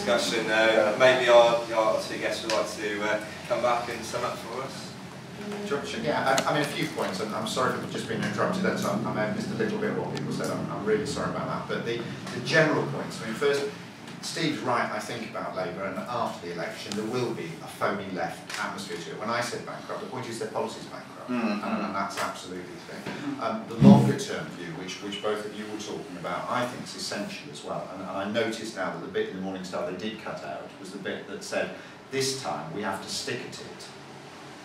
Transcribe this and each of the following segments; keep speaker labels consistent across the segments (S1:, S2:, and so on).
S1: discussion. Maybe our two guests would like to come back and sum up for us.
S2: Yeah, I mean, a few points, and I'm sorry for just being interrupted then, so I may have missed a little bit of what people said. I'm really sorry about that. But the general points, I mean, first, Steve's right, I think, about Labour, and after the election there will be a phony left atmosphere to it. When I said bankrupt, the point is their policy's bankrupt, and that's absolutely the thing. The longer term view, which both of you were talking about, I think is essential as well. And I noticed now that the bit in the Morning Star they did cut out was the bit that said, this time we have to stick at it.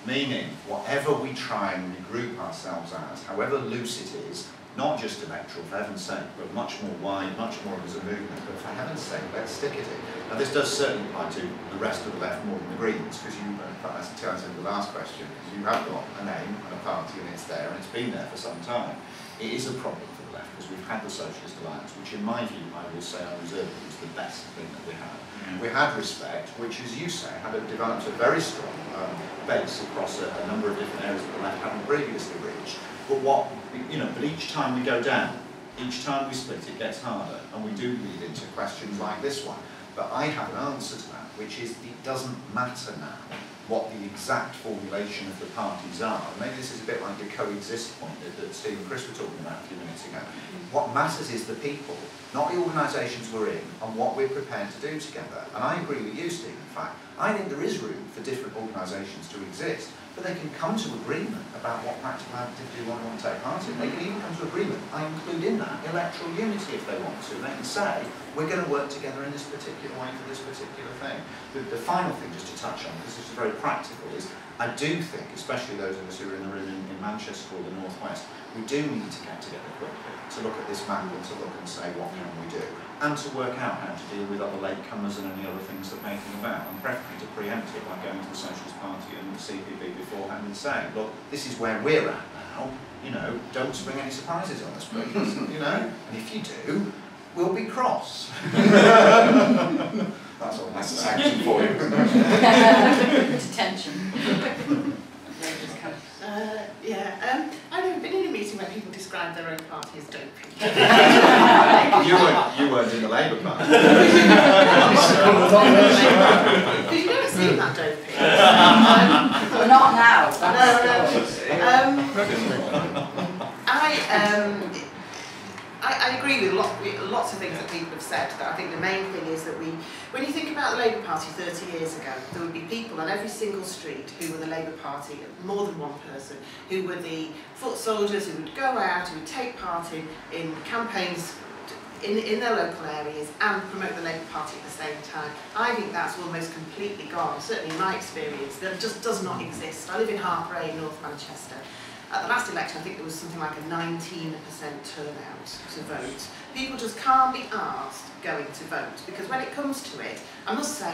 S2: Meaning, whatever we try and regroup ourselves as, however loose it is, not just electoral, for heaven's sake, but much more wide, much more as a movement, but for heaven's sake, let's stick at it. Now this does certainly apply to the rest of the left more than the Greens, because you, in fact that's to answer the last question, because you have got a name and a party and it's there, and it's been there for some time. It is a problem for the left, because we've had the Socialist Alliance, which in my view, I will say unreservedly, was the best thing that we had. We had Respect, which, as you say, had developed a very strong base across a number of different areas that the left hadn't previously reached. But each time we go down, each time we split, it gets harder, and we do lead into questions like this one. But I have an answer to that, which is it doesn't matter now what the exact formulation of the parties are. Maybe this is a bit like the coexist point that Steve and Chris were talking about a few minutes ago. What matters is the people, not the organisations we're in, and what we're prepared to do together. And I agree with you, Steve, in fact. I think there is room for different organisations to exist, but they can come to agreement about what practical activity one want to take part in. They can even come to agreement, I include in that, electoral unity if they want to. They can say, we're going to work together in this particular way for this particular thing. The final thing, just to touch on, because this is very practical, is I do think, especially those of us who are in the room in Manchester or the North West, we do need to get together quickly to look at this map and to look and say, what can we do? And to work out how to deal with other latecomers and any other things that may come about, and preferably to preempt it by going to the Socialist Party and the CPB beforehand and saying, look, this is where we're at now, don't spring any surprises on us, please, and if you do, we'll be cross. That's all that's action for you.
S3: Detention.
S4: I've never been in a meeting where people describe their own party as dopey.
S2: you weren't in the Labour Party.
S4: You don't seem that dopey.
S3: Well, not now.
S4: I agree with lots of things that people have said. That I think the main thing is that when you think about the Labour Party 30 years ago, there would be people on every single street who were the Labour Party, more than one person, who were the foot soldiers, who would go out, who would take part in campaigns in their local areas and promote the Labour Party at the same time. I think that's almost completely gone, certainly in my experience. That just does not exist. I live in Harpray, North Manchester. At the last election, I think there was something like a 19% turnout to vote. People just can't be asked going to vote, because when it comes to it, I must say,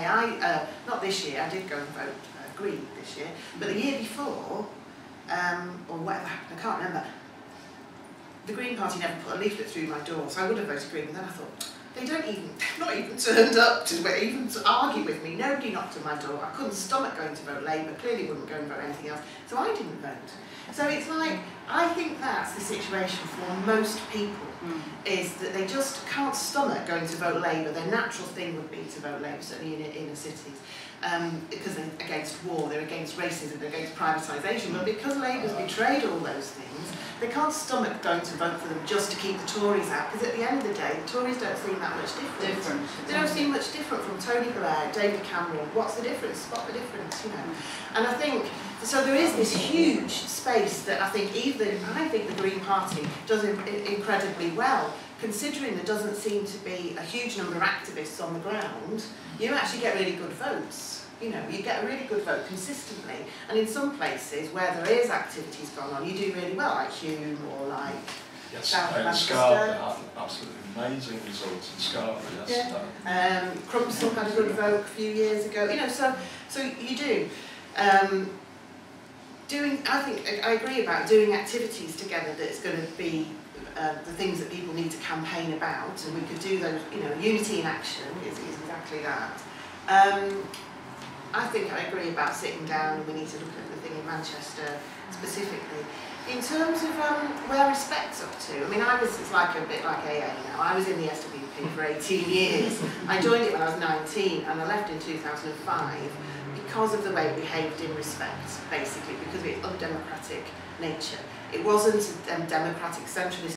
S4: not this year, I did go and vote Green this year, but the year before, or whatever happened, I can't remember, the Green Party never put a leaflet through my door, so I would have voted Green, but then I thought, they've not even turned up to argue with me. Nobody knocked on my door. I couldn't stomach going to vote Labour, clearly wouldn't go and vote anything else, so I didn't vote. So it's like, I think that's the situation for most people, is that they just can't stomach going to vote Labour. Their natural thing would be to vote Labour, certainly in inner cities, because they're against war, they're against racism, they're against privatisation, but because Labour's betrayed all those things, they can't stomach going to vote for them just to keep the Tories out, because at the end of the day, the Tories don't seem that much different. They don't seem much different from Tony Blair, David Cameron. What's the difference? Spot the difference, And I think, so there is this huge space that I think the Green Party does incredibly well, considering there doesn't seem to be a huge number of activists on the ground. You actually get really good votes. You get a really good vote consistently, and in some places where there is activities going on, you do really well, like Hume or like South Manchester.
S5: Scarborough, absolutely amazing results in Scarborough yesterday.
S4: Yeah. Crumpsall had a good vote a few years ago. So you do. I agree about doing activities together that's going to be the things that people need to campaign about, and we could do those. Unity in action is exactly that. I think I agree about sitting down, and we need to look at the thing in Manchester specifically. In terms of where respect's up to, I mean, it's like a bit like AA now. I was in the SWP for 18 years. I joined it when I was 19 and I left in 2005 because of the way it behaved in respect, basically, because of its undemocratic nature. It wasn't a democratic centralist